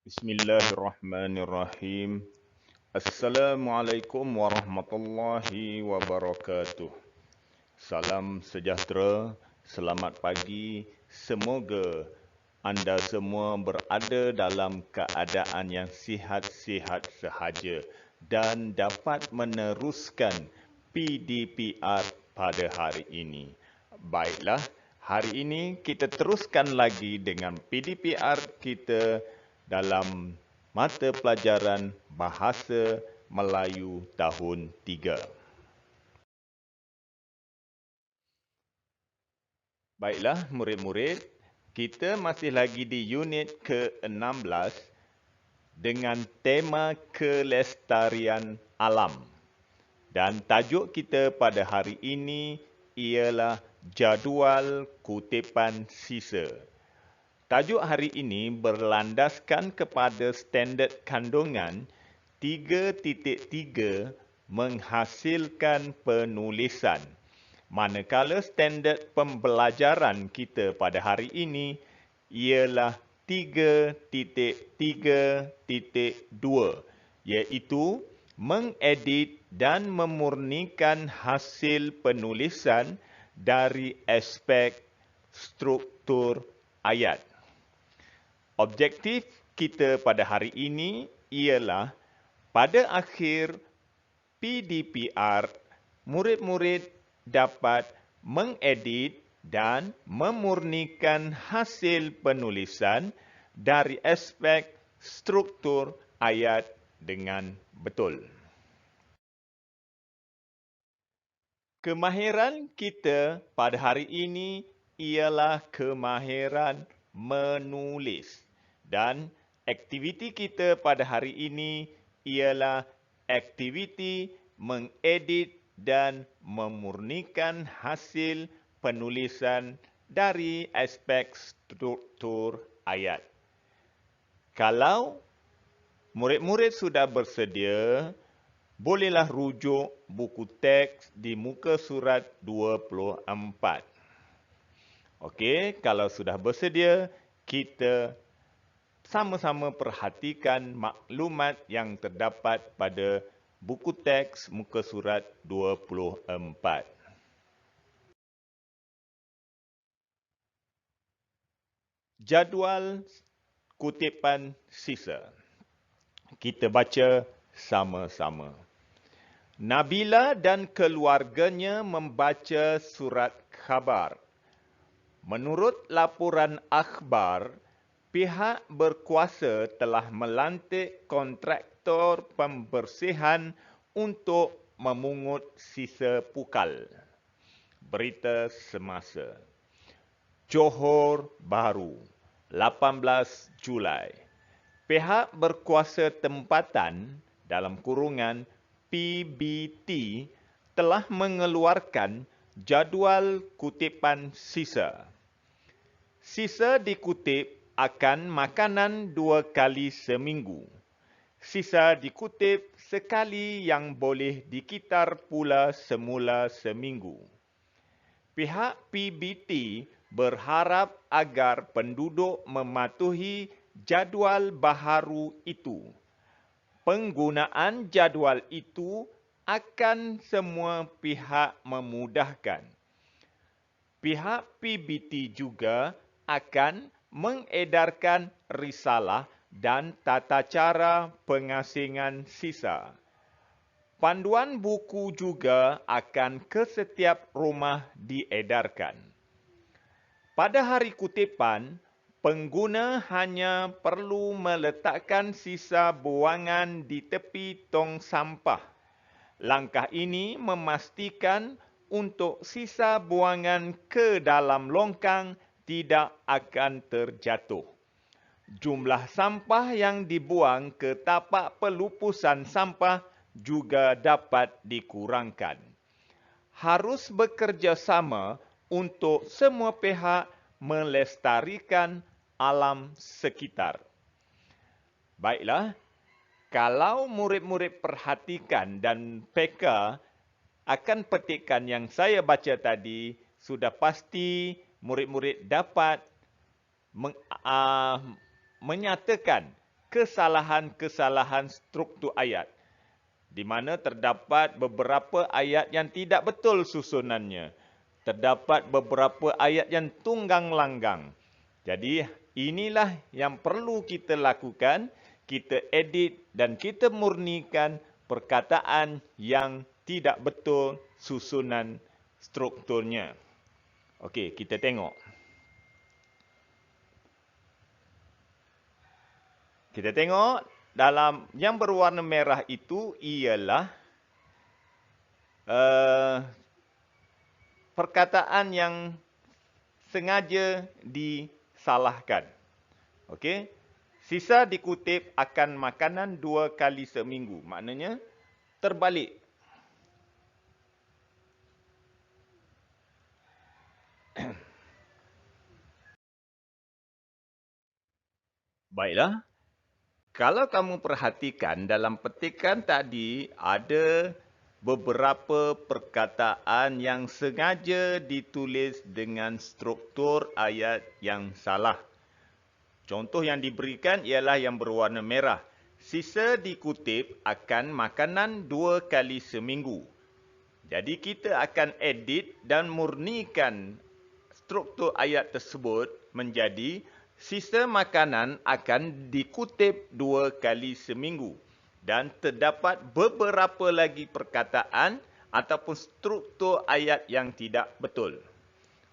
Bismillahirrahmanirrahim. Assalamualaikum warahmatullahi wabarakatuh. Salam sejahtera, selamat pagi. Semoga anda semua berada dalam keadaan yang sihat-sihat sahaja dan dapat meneruskan PDPR pada hari ini. Baiklah, hari ini kita teruskan lagi dengan PDPR kita dalam mata pelajaran Bahasa Melayu tahun 3. Baiklah, murid-murid, kita masih lagi di unit ke-16 dengan tema kelestarian alam. Dan tajuk kita pada hari ini ialah jadual kutipan sisa. Tajuk hari ini berlandaskan kepada standard kandungan 3.3 menghasilkan penulisan. Manakala standard pembelajaran kita pada hari ini ialah 3.3.2 iaitu mengedit dan memurnikan hasil penulisan dari aspek struktur ayat. Objektif kita pada hari ini ialah pada akhir PDPR, murid-murid dapat mengedit dan memurnikan hasil penulisan dari aspek struktur ayat dengan betul. Kemahiran kita pada hari ini ialah kemahiran menulis. Dan aktiviti kita pada hari ini ialah aktiviti mengedit dan memurnikan hasil penulisan dari aspek struktur ayat. Kalau murid-murid sudah bersedia, bolehlah rujuk buku teks di muka surat 24. Okey, kalau sudah bersedia, kita sama-sama perhatikan maklumat yang terdapat pada buku teks muka surat 24. Jadual kutipan sisa. Kita baca sama-sama. Nabila dan keluarganya membaca surat khabar. Menurut laporan akhbar, pihak berkuasa telah melantik kontraktor pembersihan untuk memungut sisa pukal. Berita semasa. Johor Bahru, 18 Julai. Pihak berkuasa tempatan dalam kurungan PBT telah mengeluarkan jadual kutipan sisa. Sisa dikutip akan makanan 2 kali seminggu. Sisa dikutip sekali yang boleh dikitar pula semula seminggu. Pihak PBT berharap agar penduduk mematuhi jadual baharu itu. Penggunaan jadual itu akan semua pihak memudahkan. Pihak PBT juga akan mengedarkan risalah dan tata cara pengasingan sisa. Panduan buku juga akan ke setiap rumah diedarkan. Pada hari kutipan, pengguna hanya perlu meletakkan sisa buangan di tepi tong sampah. Langkah ini memastikan untuk sisa buangan ke dalam longkang tidak akan terjatuh. Jumlah sampah yang dibuang ke tapak pelupusan sampah juga dapat dikurangkan. Harus bekerjasama untuk semua pihak melestarikan alam sekitar. Baiklah, kalau murid-murid perhatikan dan peka akan petikan yang saya baca tadi, sudah pasti murid-murid dapat menyatakan kesalahan-kesalahan struktur ayat, di mana terdapat beberapa ayat yang tidak betul susunannya. Terdapat beberapa ayat yang tunggang langgang. Jadi inilah yang perlu kita lakukan, kita edit dan kita murnikan perkataan yang tidak betul susunan strukturnya. Okey, kita tengok. Kita tengok dalam yang berwarna merah itu ialah perkataan yang sengaja disalahkan. Okey. Sisa dikutip akan makanan 2 kali seminggu. Maknanya terbalik. Baiklah. Kalau kamu perhatikan dalam petikan tadi ada beberapa perkataan yang sengaja ditulis dengan struktur ayat yang salah. Contoh yang diberikan ialah yang berwarna merah. Sisa dikutip akan makanan 2 kali seminggu. Jadi kita akan edit dan murnikan struktur ayat tersebut menjadi sisa makanan akan dikutip 2 kali seminggu. Dan terdapat beberapa lagi perkataan ataupun struktur ayat yang tidak betul.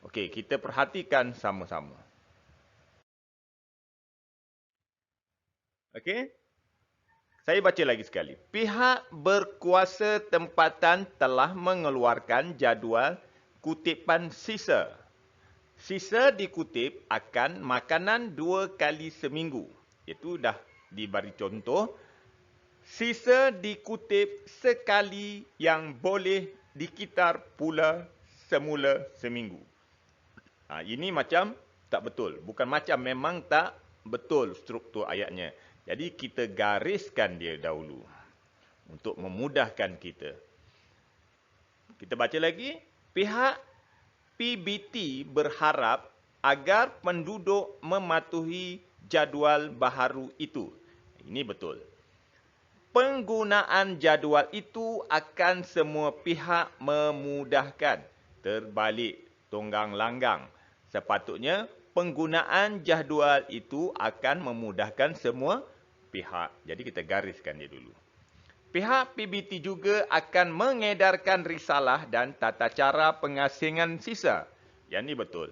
Okey, kita perhatikan sama-sama. Okey. Saya baca lagi sekali. Pihak berkuasa tempatan telah mengeluarkan jadual kutipan sisa. Sisa dikutip akan makanan 2 kali seminggu. Itu dah diberi contoh. Sisa dikutip sekali yang boleh dikitar pula semula seminggu. Ini macam tak betul. Bukan macam, memang tak betul struktur ayatnya. Jadi kita gariskan dia dahulu untuk memudahkan kita. Kita baca lagi. Pihak PBT berharap agar penduduk mematuhi jadual baharu itu. Ini betul. Penggunaan jadual itu akan semua pihak memudahkan. Terbalik, tunggang langgang. Sepatutnya penggunaan jadual itu akan memudahkan semua pihak. Jadi kita gariskan dia dulu. Pihak PBT juga akan mengedarkan risalah dan tata cara pengasingan sisa. Yang ini betul.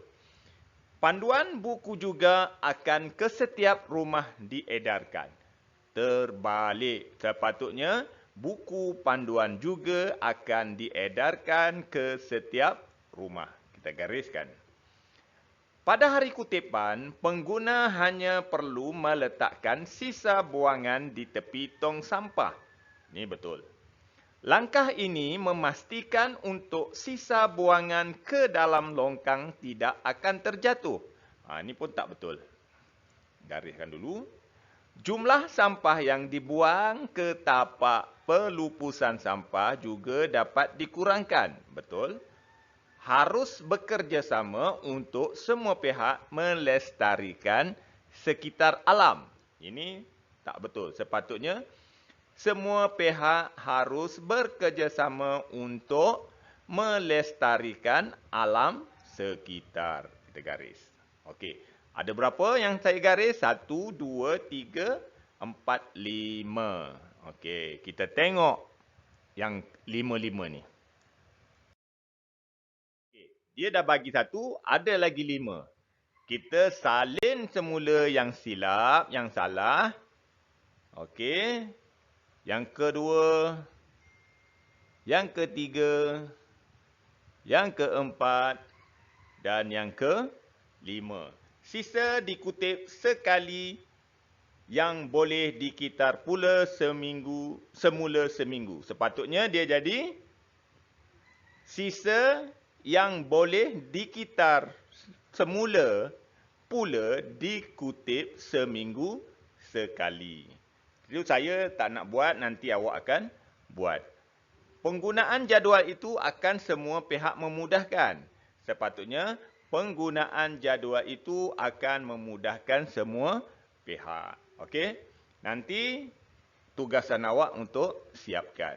Panduan buku juga akan ke setiap rumah diedarkan. Terbalik. Sepatutnya buku panduan juga akan diedarkan ke setiap rumah. Kita gariskan. Pada hari kutipan, pengguna hanya perlu meletakkan sisa buangan di tepi tong sampah. Ini betul. Langkah ini memastikan untuk sisa buangan ke dalam longkang tidak akan terjatuh. Ini pun tak betul. Gariskan dulu. Jumlah sampah yang dibuang ke tapak pelupusan sampah juga dapat dikurangkan. Betul. Harus bekerjasama untuk semua pihak melestarikan sekitar alam. Ini tak betul. Sepatutnya semua pihak harus bekerjasama untuk melestarikan alam sekitar. Kita garis. Okey. Ada berapa yang saya garis? 1, 2, 3, 4, 5. Okey. Kita tengok yang 5-5 ni. Okay. Dia dah bagi 1, ada lagi 5. Kita salin semula yang silap, yang salah. Okey. Yang kedua, yang ketiga, yang keempat dan yang kelima. Sisa dikutip sekali yang boleh dikitar pula semula seminggu. Sepatutnya dia jadi sisa yang boleh dikitar semula pula dikutip seminggu sekali. Jadi saya tak nak buat, nanti awak akan buat. Penggunaan jadual itu akan semua pihak memudahkan. Sepatutnya penggunaan jadual itu akan memudahkan semua pihak. Okey? Nanti tugasan awak untuk siapkan.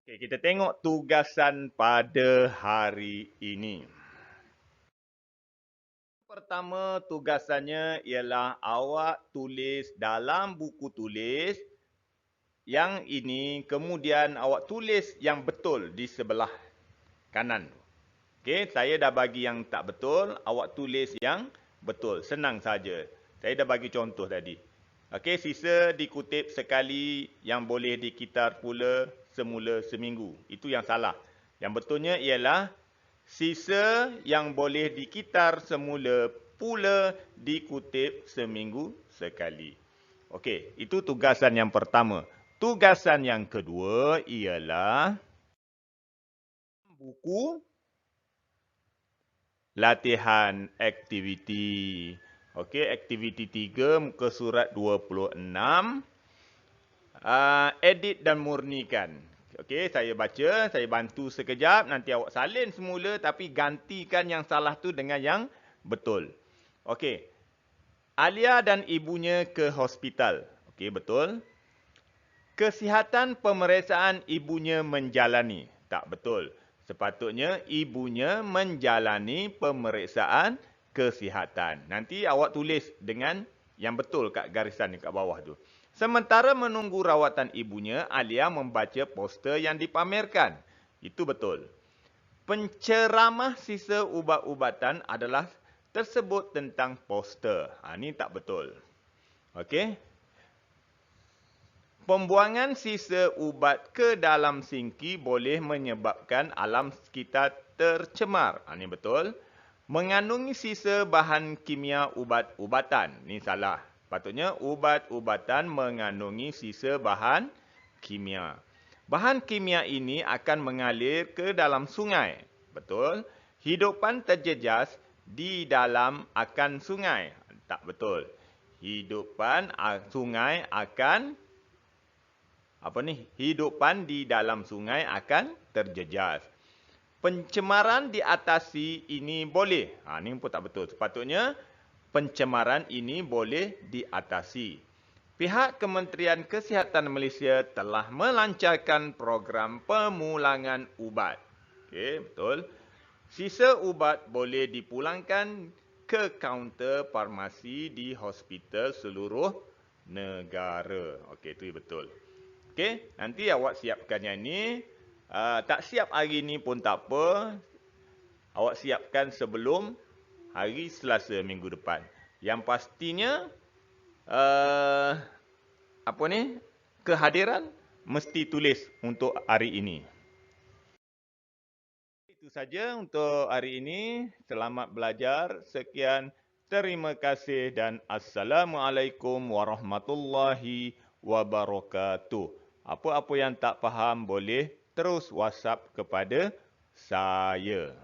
Okey, kita tengok tugasan pada hari ini. Pertama, tugasannya ialah awak tulis dalam buku tulis yang ini, kemudian awak tulis yang betul di sebelah kanan. Okey, saya dah bagi yang tak betul, awak tulis yang betul. Senang saja. Saya dah bagi contoh tadi. Okey, sisa dikutip sekali yang boleh dikitar pula semula seminggu. Itu yang salah. Yang betulnya ialah sisa yang boleh dikitar semula pula dikutip seminggu sekali. Okey, itu tugasan yang pertama. Tugasan yang kedua ialah buku latihan aktiviti. Okey, aktiviti 3 muka surat 26. Edit dan murnikan. Okey, saya baca, saya bantu sekejap, nanti awak salin semula tapi gantikan yang salah tu dengan yang betul. Okey. Alia dan ibunya ke hospital. Okey, betul. Kesihatan pemeriksaan ibunya menjalani. Tak betul. Sepatutnya ibunya menjalani pemeriksaan kesihatan. Nanti awak tulis dengan yang betul kat garisan dekat bawah tu. Sementara menunggu rawatan ibunya, Alia membaca poster yang dipamerkan. Itu betul. Penceramah sisa ubat-ubatan adalah tersebut tentang poster. Ini tak betul. Okey. Pembuangan sisa ubat ke dalam sinki boleh menyebabkan alam sekitar tercemar. Ini betul. Mengandungi sisa bahan kimia ubat-ubatan. Ini salah. Patutnya ubat-ubatan mengandungi sisa bahan kimia. Bahan kimia ini akan mengalir ke dalam sungai. Betul. Hidupan terjejas di dalam akan sungai. Tak betul. Hidupan sungai akan hidupan di dalam sungai akan terjejas. Pencemaran diatasi ini boleh. Ini pun tak betul. Sepatutnya pencemaran ini boleh diatasi. Pihak Kementerian Kesihatan Malaysia telah melancarkan program pemulangan ubat. Okey, betul. Sisa ubat boleh dipulangkan ke kaunter farmasi di hospital seluruh negara. Okey, itu betul. Okey, nanti awak siapkan yang ni. Tak siap hari ni pun tak apa. Awak siapkan sebelum hari Selasa minggu depan. Yang pastinya, kehadiran mesti tulis untuk hari ini. Itu saja untuk hari ini. Selamat belajar. Sekian. Terima kasih dan Assalamualaikum warahmatullahi wabarakatuh. Apa-apa yang tak faham boleh terus WhatsApp kepada saya.